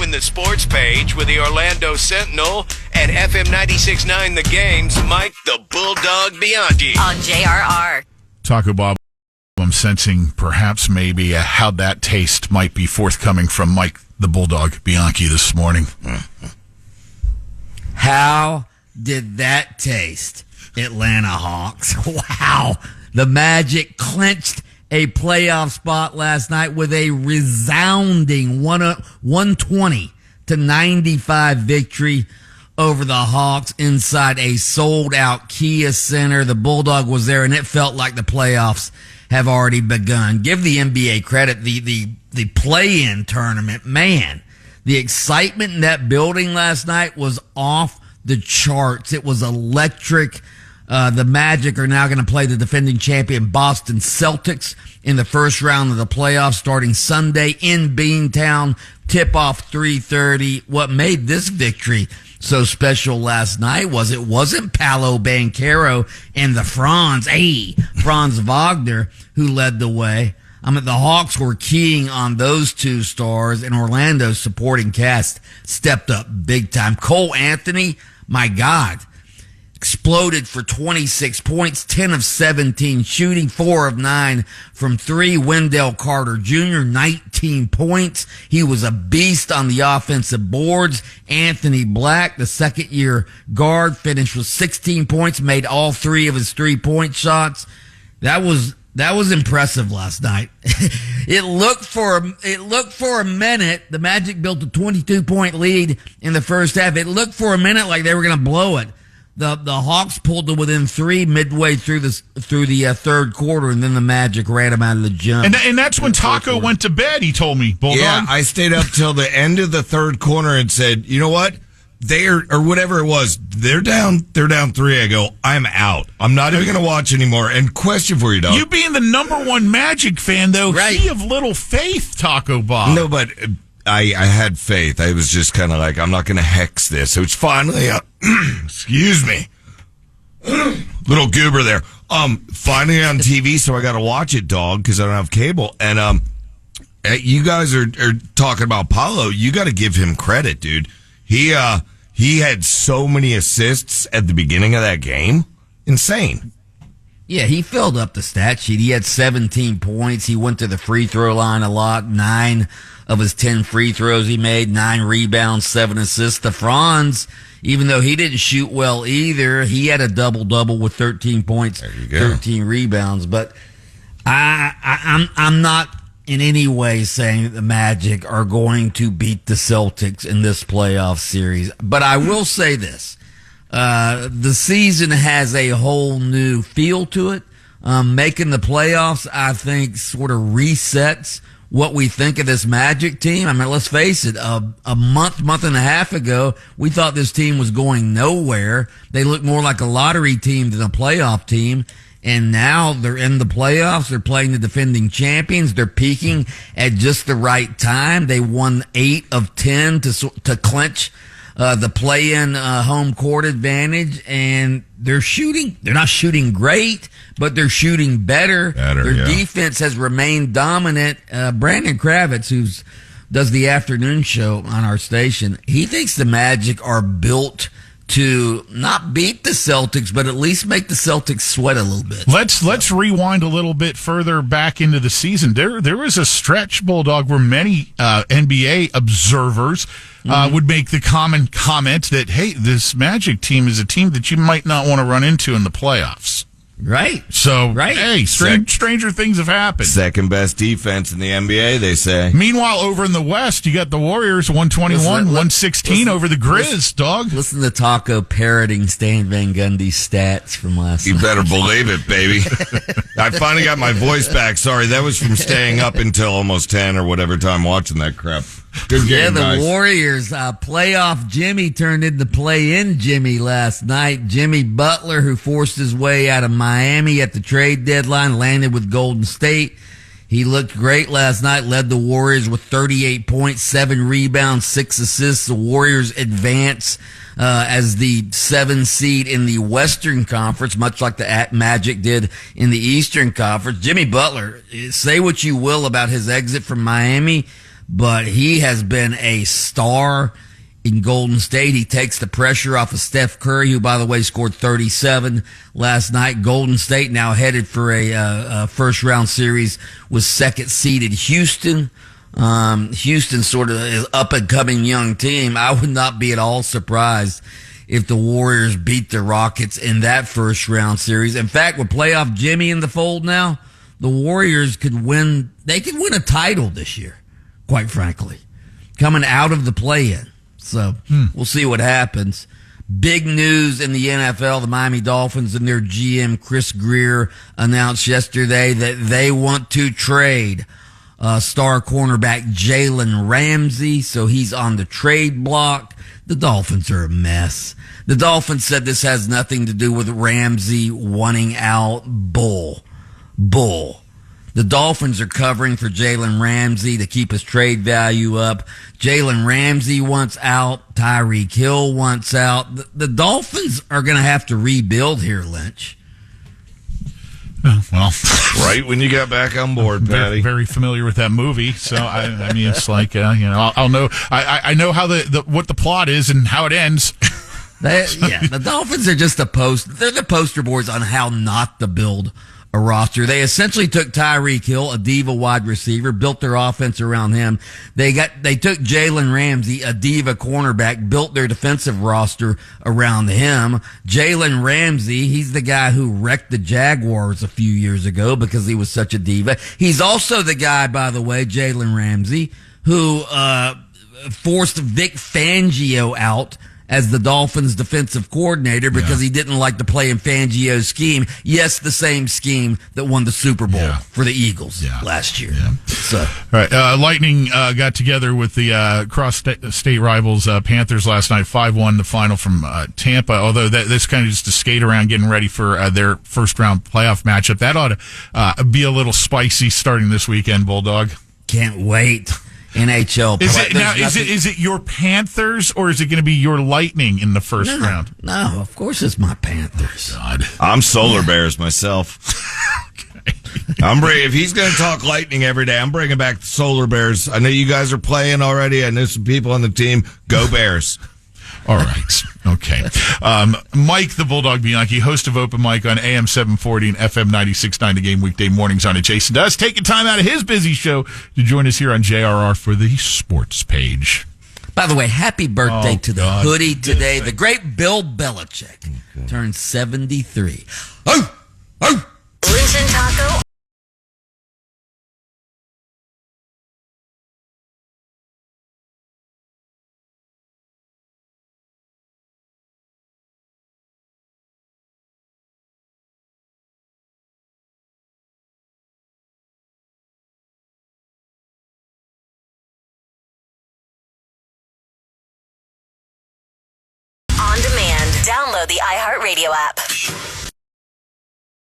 doing the sports page with the Orlando Sentinel and FM 96.9 The Game's Mike the Bulldog Bianchi. On JRR. Taco Bob, I'm sensing perhaps maybe how that taste might be forthcoming from Mike the Bulldog Bianchi this morning. How did that taste, Atlanta Hawks? Wow. The Magic clinched a playoff spot last night with a resounding 120-95 victory over the Hawks inside a sold-out Kia Center. The Bulldog was there, and it felt like the playoffs have already begun. Give the NBA credit. The play-in tournament, man, the excitement in that building last night was off the charts. It was electric. The Magic are now going to play the defending champion Boston Celtics in the first round of the playoffs starting Sunday in Beantown. Tip-off 3:30. What made this victory so special last night was it wasn't Paolo Banchero and the Franz Wagner who led the way. I mean, the Hawks were keying on those two stars, and Orlando's supporting cast stepped up big time. Cole Anthony, my God, exploded for 26 points, 10 of 17 shooting, 4 of 9 from 3. Wendell Carter Jr., 19 points. He was a beast on the offensive boards. Anthony Black, the second-year guard, finished with 16 points, made all 3 of his 3-point shots. That was impressive last night. It looked for a minute. The Magic built a 22-point lead in the first half. It looked for a minute like they were going to blow it. The Hawks pulled to within 3 midway through the third quarter, and then the Magic ran them out of the jump. And that's when Taco went to bed, he told me, Bulldog. Yeah, I stayed up till the end of the third quarter and said, you know what? Or whatever it was, they're down 3. I go, I'm out. I'm not even going to watch anymore. And question for you, dog. You being the number one Magic fan, though, right. He of little faith, Taco Bob. No, but I had faith. I was just kind of like, I'm not going to hex this. So it's finally, excuse me, little goober there. Finally on TV, so I got to watch it, dog, because I don't have cable. And you guys are talking about Paolo. You got to give him credit, dude. He had so many assists at the beginning of that game. Insane. Yeah, he filled up the stat sheet. He had 17 points. He went to the free throw line a lot. 9 of his 10 free throws he made. 9 rebounds, 7 assists. The Franz, even though he didn't shoot well either, he had a double-double with 13 points, 13 rebounds. But I'm not in any way saying that the Magic are going to beat the Celtics in this playoff series. But I will say this. The season has a whole new feel to it. Making the playoffs, I think, sort of resets what we think of this Magic team. I mean, let's face it, a month and a half ago, we thought this team was going nowhere. They looked more like a lottery team than a playoff team. And now they're in the playoffs. They're playing the defending champions. They're peaking at just the right time. They won 8 of 10 to clinch the play-in home court advantage. And they're shooting. They're not shooting great, but they're shooting better. Their defense has remained dominant. Brandon Kravitz, who does the afternoon show on our station, he thinks the Magic are built to not beat the Celtics, but at least make the Celtics sweat a little bit. Let's rewind a little bit further back into the season. There was a stretch, Bulldog, where many NBA observers would make the common comment that, hey, this Magic team is a team that you might not want to run into in the playoffs. Right. So, right. Hey, stranger things have happened. Second best defense in the NBA, they say. Meanwhile, over in the West, you got the Warriors 121-116 over the Grizz, dog. Listen to Taco parroting Stan Van Gundy's stats from last night. You better believe it, baby. I finally got my voice back. Sorry, that was from staying up until almost 10 or whatever time watching that crap. Good game, the guys. Warriors, playoff Jimmy turned into play-in Jimmy last night. Jimmy Butler, who forced his way out of Miami at the trade deadline, landed with Golden State. He looked great last night, led the Warriors with 38 points, 7 rebounds, 6 assists. The Warriors advance as the 7 seed in the Western Conference, much like the Magic did in the Eastern Conference. Jimmy Butler, say what you will about his exit from Miami, but he has been a star in Golden State. He takes the pressure off of Steph Curry, who, by the way, scored 37 last night. Golden State now headed for a first-round series with second-seeded Houston. Houston sort of is up-and-coming young team. I would not be at all surprised if the Warriors beat the Rockets in that first-round series. In fact, with playoff Jimmy in the fold now, the Warriors could win. They could win a title this year, quite frankly, coming out of the play-in. So we'll see what happens. Big news in the NFL. The Miami Dolphins and their GM, Chris Greer, announced yesterday that they want to trade star cornerback Jalen Ramsey. So he's on the trade block. The Dolphins are a mess. The Dolphins said this has nothing to do with Ramsey wanting out. Bull. The Dolphins are covering for Jalen Ramsey to keep his trade value up. Jalen Ramsey wants out. Tyreek Hill wants out. The Dolphins are going to have to rebuild here, Lynch. Well, right when you got back on board, Patty. Very familiar with that movie, so I mean, it's like I'll know. I know how what the plot is and how it ends. The Dolphins are just they're the poster boys on how not to build a roster. They essentially took Tyreek Hill, a diva wide receiver, built their offense around him. They took Jalen Ramsey, a diva cornerback, built their defensive roster around him. Jalen Ramsey, he's the guy who wrecked the Jaguars a few years ago because he was such a diva. He's also the guy, by the way, Jalen Ramsey, who forced Vic Fangio out as the Dolphins defensive coordinator because he didn't like to play in Fangio's scheme. Yes, the same scheme that won the Super Bowl for the Eagles last year. Yeah. So, all right, Lightning got together with the cross-state rivals Panthers last night, 5-1 the final from Tampa, although this kind of just to skate around getting ready for their first-round playoff matchup. That ought to be a little spicy starting this weekend, Bulldog. Can't wait. NHL. Is it your Panthers or is it going to be your Lightning in the first round? No, of course it's my Panthers. Oh, God. I'm Solar Bears myself. Okay. If he's going to talk Lightning every day, I'm bringing back the Solar Bears. I know you guys are playing already. I know some people on the team. Go Bears. All right. Okay. Mike, the Bulldog Bianchi, host of Open Mic on AM 740 and FM 96.9 The Game weekday mornings on it. Jason does taking time out of his busy show to join us here on JRR for the sports page. By the way, happy birthday to the hoodie today. The great Bill Belichick turned 73. Lynch and Taco. On demand. Download the iHeartRadio app.